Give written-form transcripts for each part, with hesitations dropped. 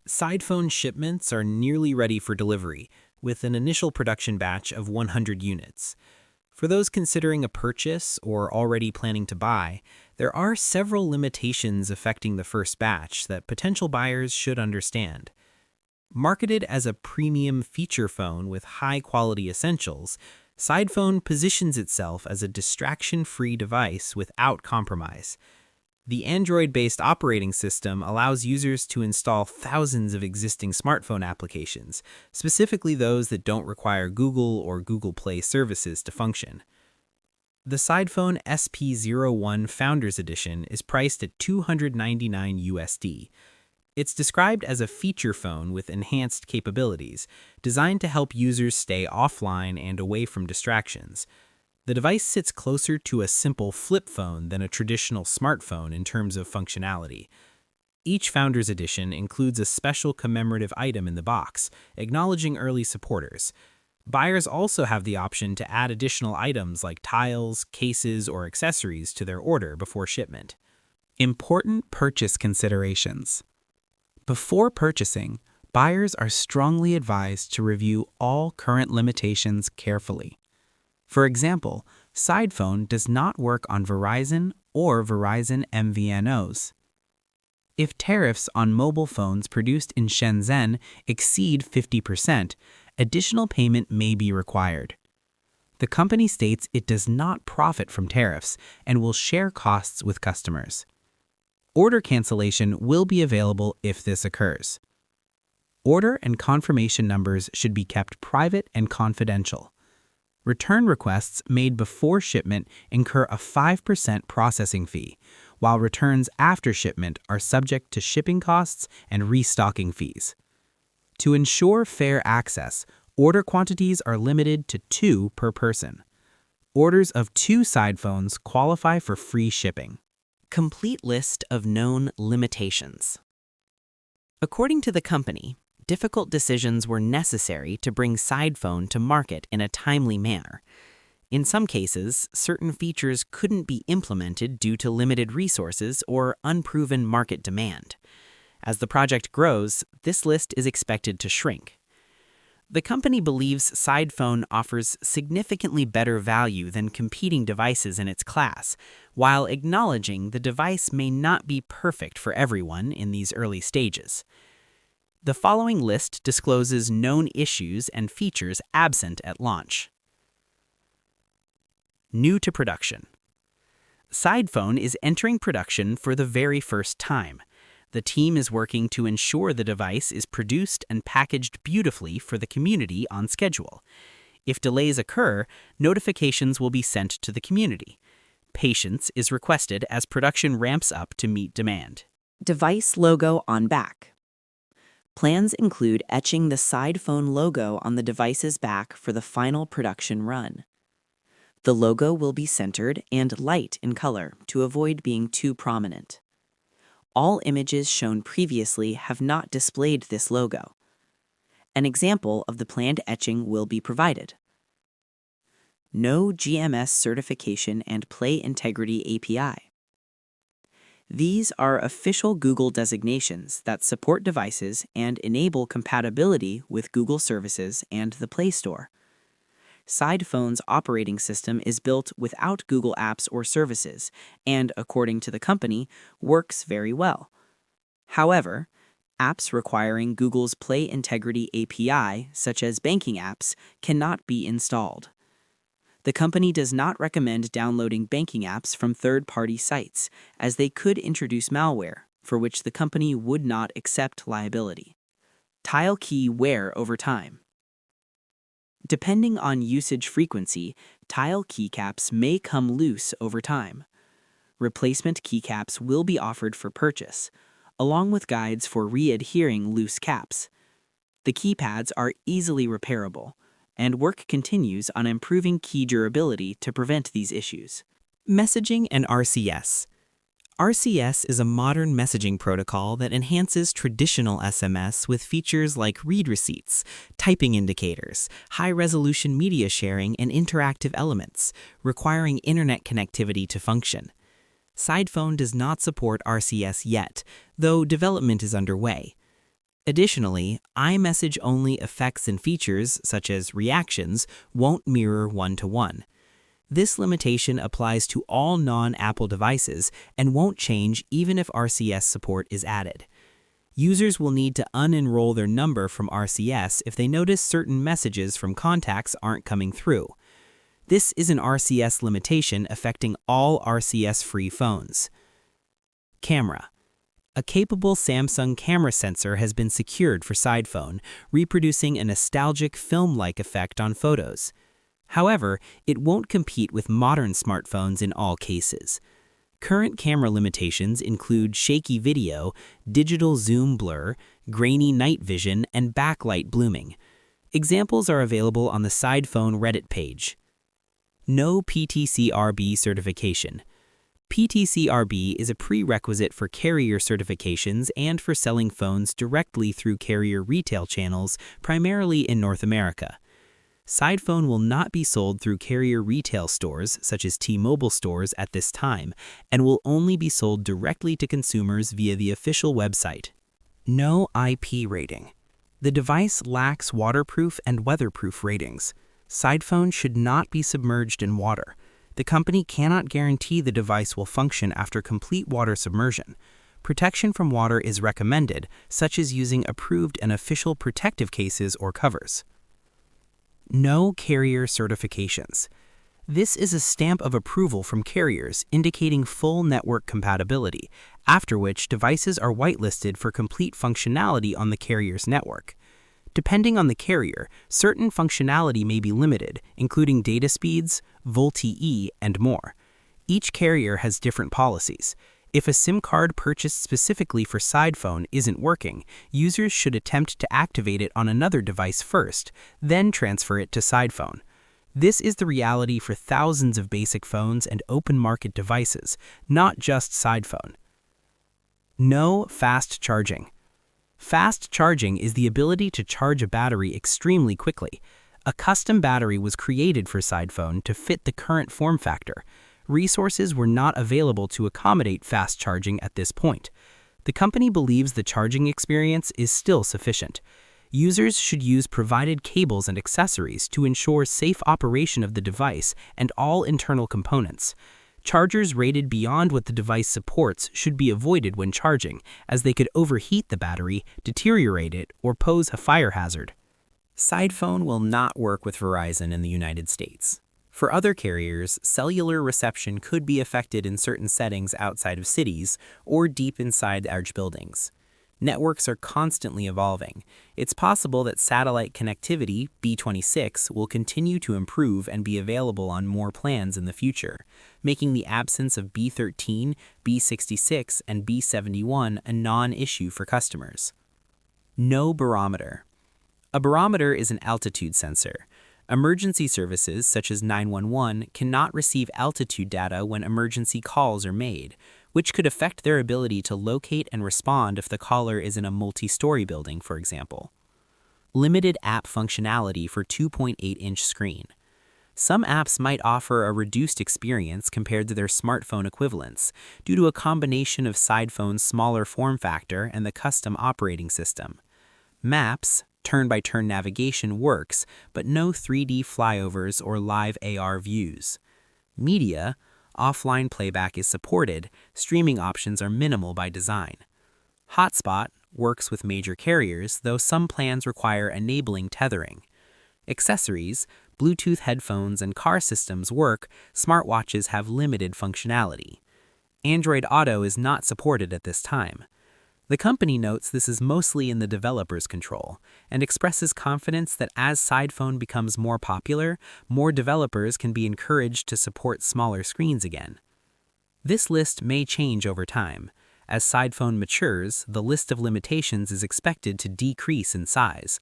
Sidephone shipments are nearly ready for delivery, with an initial production batch of 100 units. For those considering a purchase or already planning to buy, there are several limitations affecting the first batch that potential buyers should understand. Marketed as a premium feature phone with high-quality essentials, Sidephone positions itself as a distraction-free device without compromise. The Android-based operating system allows users to install thousands of existing smartphone applications, specifically those that don't require Google or Google Play services to function. The Sidephone SP-01 Founders Edition is priced at $299 USD. It's described as a feature phone with enhanced capabilities, designed to help users stay offline and away from distractions. The device sits closer to a simple flip phone than a traditional smartphone in terms of functionality. Each Founders Edition includes a special commemorative item in the box, acknowledging early supporters. Buyers also have the option to add additional items like tiles, cases, or accessories to their order before shipment. Important purchase considerations. Before purchasing, buyers are strongly advised to review all current limitations carefully. For example, Sidephone does not work on Verizon or Verizon MVNOs. If tariffs on mobile phones produced in Shenzhen exceed 50%, additional payment may be required. The company states it does not profit from tariffs and will share costs with customers. Order cancellation will be available if this occurs. Order and confirmation numbers should be kept private and confidential. Return requests made before shipment incur a 5% processing fee, while returns after shipment are subject to shipping costs and restocking fees. To ensure fair access, order quantities are limited to 2 per person. Orders of 2 Sidephones qualify for free shipping. Complete list of known limitations. According to the company, difficult decisions were necessary to bring Sidephone to market in a timely manner. In some cases, certain features couldn't be implemented due to limited resources or unproven market demand. As the project grows, this list is expected to shrink. The company believes Sidephone offers significantly better value than competing devices in its class, while acknowledging the device may not be perfect for everyone in these early stages. The following list discloses known issues and features absent at launch. New to production. Sidephone is entering production for the very first time. The team is working to ensure the device is produced and packaged beautifully for the community on schedule. If delays occur, notifications will be sent to the community. Patience is requested as production ramps up to meet demand. Device logo on back. Plans include etching the Sidephone logo on the device's back for the final production run. The logo will be centered and light in color to avoid being too prominent. All images shown previously have not displayed this logo. An example of the planned etching will be provided. No GMS certification and Play Integrity API. These are official Google designations that support devices and enable compatibility with Google services and the Play Store. Sidephone's operating system is built without Google apps or services and, according to the company, works very well. However, apps requiring Google's Play Integrity API, such as banking apps, cannot be installed. The company does not recommend downloading banking apps from third-party sites, as they could introduce malware, for which the company would not accept liability. Tile key wear over time. Depending on usage frequency, tile keycaps may come loose over time. Replacement keycaps will be offered for purchase, along with guides for re-adhering loose caps. The keypads are easily repairable, and work continues on improving key durability to prevent these issues. Messaging and RCS. RCS is a modern messaging protocol that enhances traditional SMS with features like read receipts, typing indicators, high-resolution media sharing, and interactive elements, requiring internet connectivity to function. Sidephone does not support RCS yet, though development is underway. Additionally, iMessage-only effects and features, such as reactions, won't mirror one-to-one. This limitation applies to all non-Apple devices and won't change even if RCS support is added. Users will need to unenroll their number from RCS if they notice certain messages from contacts aren't coming through. This is an RCS limitation affecting all RCS-free phones. Camera. A capable Samsung camera sensor has been secured for Sidephone, reproducing a nostalgic film-like effect on photos. However, it won't compete with modern smartphones in all cases. Current camera limitations include shaky video, digital zoom blur, grainy night vision, and backlight blooming. Examples are available on the Sidephone Reddit page. No PTCRB certification. PTCRB is a prerequisite for carrier certifications and for selling phones directly through carrier retail channels, primarily in North America. Sidephone will not be sold through carrier retail stores, such as T-Mobile stores, at this time, and will only be sold directly to consumers via the official website. No IP rating. The device lacks waterproof and weatherproof ratings. Sidephone should not be submerged in water. The company cannot guarantee the device will function after complete water submersion. Protection from water is recommended, such as using approved and official protective cases or covers. No carrier certifications. This is a stamp of approval from carriers indicating full network compatibility, after which devices are whitelisted for complete functionality on the carrier's network. Depending on the carrier, certain functionality may be limited, including data speeds, VoLTE, and more. Each carrier has different policies. If a SIM card purchased specifically for Sidephone isn't working, users should attempt to activate it on another device first, then transfer it to Sidephone. This is the reality for thousands of basic phones and open market devices, not just Sidephone. No fast charging. Fast charging is the ability to charge a battery extremely quickly. A custom battery was created for Sidephone to fit the current form factor. Resources were not available to accommodate fast charging at this point. The company believes the charging experience is still sufficient. Users should use provided cables and accessories to ensure safe operation of the device and all internal components. Chargers rated beyond what the device supports should be avoided when charging, as they could overheat the battery, deteriorate it, or pose a fire hazard. Sidephone will not work with Verizon in the United States. For other carriers, cellular reception could be affected in certain settings outside of cities or deep inside large buildings. Networks are constantly evolving. It's possible that satellite connectivity, B26, will continue to improve and be available on more plans in the future, making the absence of B13, B66, and B71 a non-issue for customers. No barometer. A barometer is an altitude sensor. Emergency services, such as 911, cannot receive altitude data when emergency calls are made, which could affect their ability to locate and respond if the caller is in a multi-story building, for example. Limited app functionality for 2.8-inch screen. Some apps might offer a reduced experience compared to their smartphone equivalents due to a combination of Sidephone's smaller form factor and the custom operating system. Maps, turn-by-turn navigation works, but no 3D flyovers or live AR views. Media, offline playback is supported, streaming options are minimal by design. Hotspot works with major carriers, though some plans require enabling tethering. Accessories, Bluetooth headphones and car systems work, smartwatches have limited functionality. Android Auto is not supported at this time. The company notes this is mostly in the developer's control and expresses confidence that as Sidephone becomes more popular, more developers can be encouraged to support smaller screens again. This list may change over time. As Sidephone matures, the list of limitations is expected to decrease in size.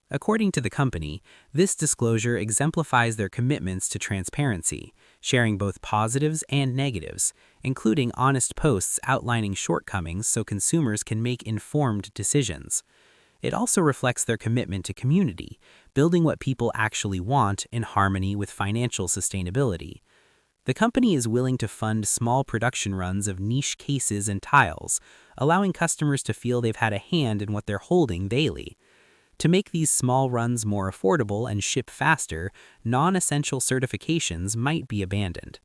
According to the company, this disclosure exemplifies their commitments to transparency, sharing both positives and negatives, including honest posts outlining shortcomings so consumers can make informed decisions. It also reflects their commitment to community, building what people actually want in harmony with financial sustainability. The company is willing to fund small production runs of niche cases and tiles, allowing customers to feel they've had a hand in what they're holding daily. To make these small runs more affordable and ship faster, non-essential certifications might be abandoned.